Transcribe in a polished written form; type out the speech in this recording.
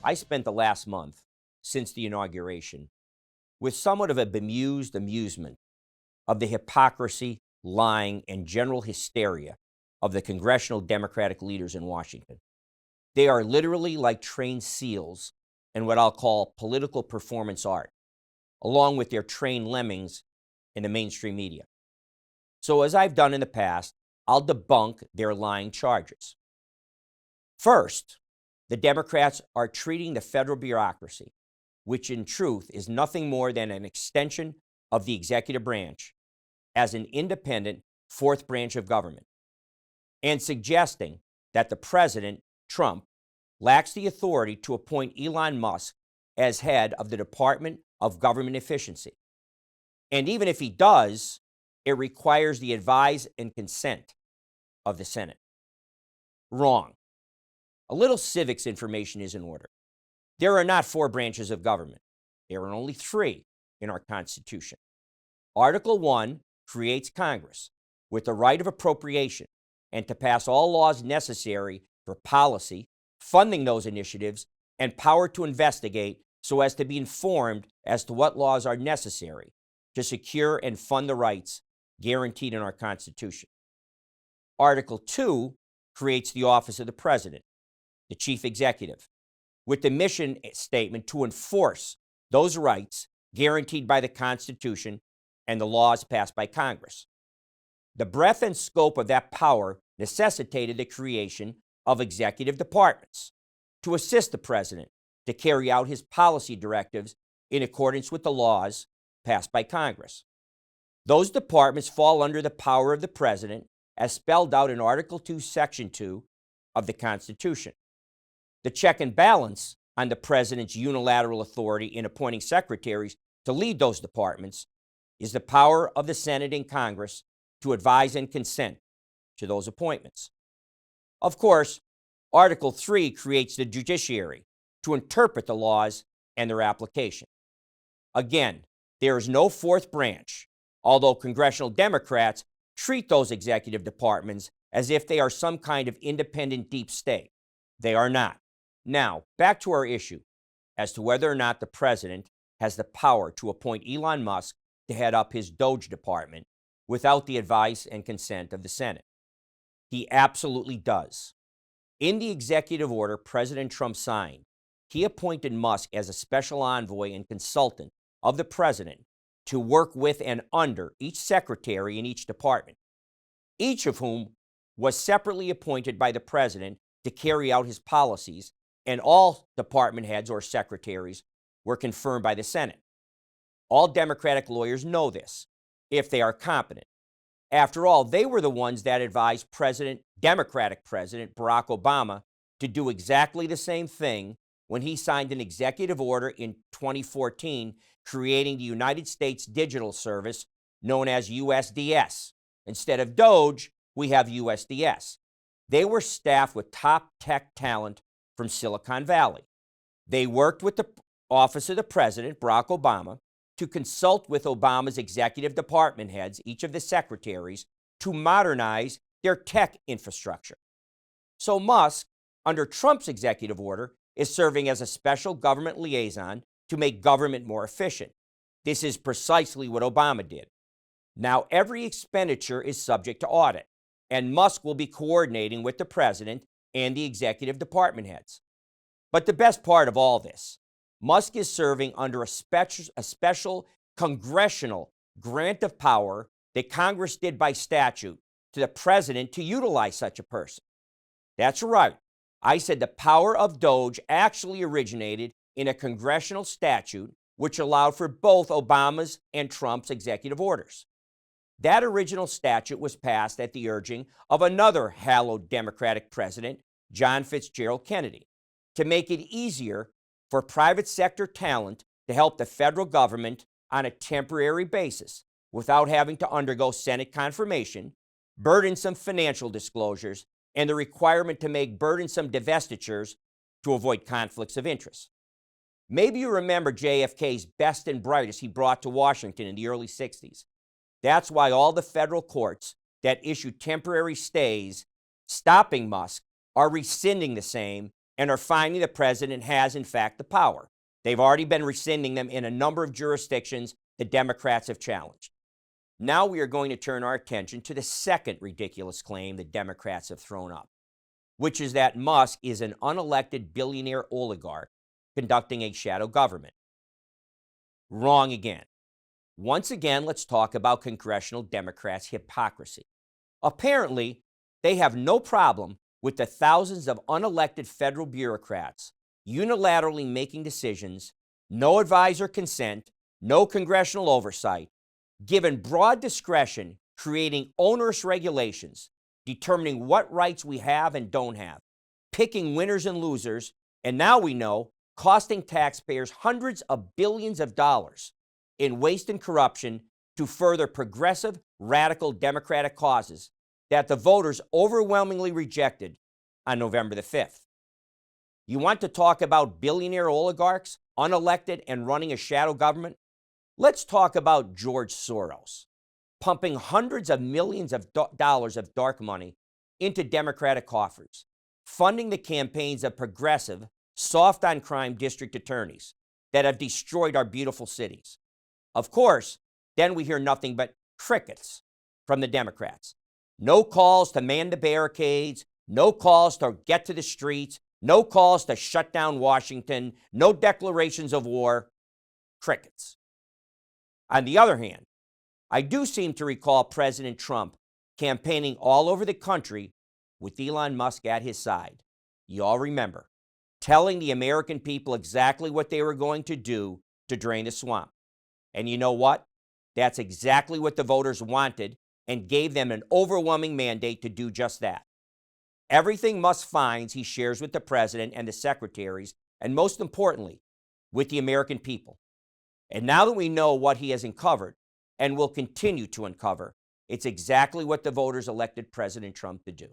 I spent the last month, since the inauguration, with somewhat of a bemused amusement of the hypocrisy, lying, and general hysteria of the congressional Democratic leaders in Washington. They are literally like trained seals in what I'll call political performance art, along with their trained lemmings in the mainstream media. So, as I've done in the past, I'll debunk their lying charges. First, the Democrats are treating the federal bureaucracy, which in truth is nothing more than an extension of the executive branch, as an independent fourth branch of government, and suggesting that the president, Trump, lacks the authority to appoint Elon Musk as head of the Department of Government Efficiency. And even if he does, it requires the advice and consent of the Senate. Wrong. A little civics information is in order. There are not four branches of government. There are only three in our Constitution. Article 1 creates Congress with the right of appropriation and to pass all laws necessary for policy, funding those initiatives, and power to investigate so as to be informed as to what laws are necessary to secure and fund the rights guaranteed in our Constitution. Article 2 creates the office of the President, the Chief Executive, with the mission statement to enforce those rights guaranteed by the Constitution and the laws passed by Congress. The breadth and scope of that power necessitated the creation of executive departments to assist the President to carry out his policy directives in accordance with the laws passed by Congress. Those departments fall under the power of the President as spelled out in Article 2, Section 2 of the Constitution. The check and balance on the President's unilateral authority in appointing secretaries to lead those departments is the power of the Senate and Congress to advise and consent to those appointments. Of course, Article 3 creates the judiciary to interpret the laws and their application. Again, there is no fourth branch, although congressional Democrats treat those executive departments as if they are some kind of independent deep state. They are not. Now, back to our issue as to whether or not the President has the power to appoint Elon Musk to head up his DOGE department without the advice and consent of the Senate. He absolutely does. In the executive order President Trump signed, he appointed Musk as a special envoy and consultant of the President to work with and under each secretary in each department, each of whom was separately appointed by the President to carry out his policies, and all department heads or secretaries were confirmed by the Senate. All Democratic lawyers know this, if they are competent. After all, they were the ones that advised Democratic President Barack Obama to do exactly the same thing when he signed an executive order in 2014 creating the United States Digital Service known as USDS. Instead of DOGE, we have USDS. They were staffed with top tech talent from Silicon Valley. They worked with the Office of the President, Barack Obama, to consult with Obama's executive department heads, each of the secretaries, to modernize their tech infrastructure. So Musk, under Trump's executive order, is serving as a special government liaison to make government more efficient. This is precisely what Obama did. Now, every expenditure is subject to audit, and Musk will be coordinating with the President and the executive department heads. But the best part of all this, Musk is serving under a special congressional grant of power that Congress did by statute to the President to utilize such a person. That's right. I said the power of DOGE actually originated in a congressional statute which allowed for both Obama's and Trump's executive orders. That original statute was passed at the urging of another hallowed Democratic president, John Fitzgerald Kennedy, to make it easier for private sector talent to help the federal government on a temporary basis without having to undergo Senate confirmation, burdensome financial disclosures, and the requirement to make burdensome divestitures to avoid conflicts of interest. Maybe you remember JFK's best and brightest he brought to Washington in the early 60s. That's why all the federal courts that issued temporary stays stopping Musk are rescinding the same and are finding the president has, in fact, the power. They've already been rescinding them in a number of jurisdictions the Democrats have challenged. Now we are going to turn our attention to the second ridiculous claim the Democrats have thrown up, which is that Musk is an unelected billionaire oligarch conducting a shadow government. Wrong again. Once again, let's talk about congressional Democrats' hypocrisy. Apparently, they have no problem with the thousands of unelected federal bureaucrats unilaterally making decisions, no advisor consent, no congressional oversight, given broad discretion, creating onerous regulations, determining what rights we have and don't have, picking winners and losers, and now we know, costing taxpayers hundreds of billions of dollars in waste and corruption to further progressive, radical Democratic causes that the voters overwhelmingly rejected on November the 5th. You want to talk about billionaire oligarchs, unelected and running a shadow government? Let's talk about George Soros, pumping hundreds of millions of dollars of dark money into Democratic coffers, funding the campaigns of progressive, soft-on-crime district attorneys that have destroyed our beautiful cities. Of course, then we hear nothing but crickets from the Democrats. No calls to man the barricades, no calls to get to the streets, no calls to shut down Washington, no declarations of war. Crickets. On the other hand, I do seem to recall President Trump campaigning all over the country with Elon Musk at his side. You all remember, telling the American people exactly what they were going to do to drain the swamp. And you know what? That's exactly what the voters wanted and gave them an overwhelming mandate to do just that. Everything Musk finds he shares with the president and the secretaries, and most importantly, with the American people. And now that we know what he has uncovered and will continue to uncover, it's exactly what the voters elected President Trump to do.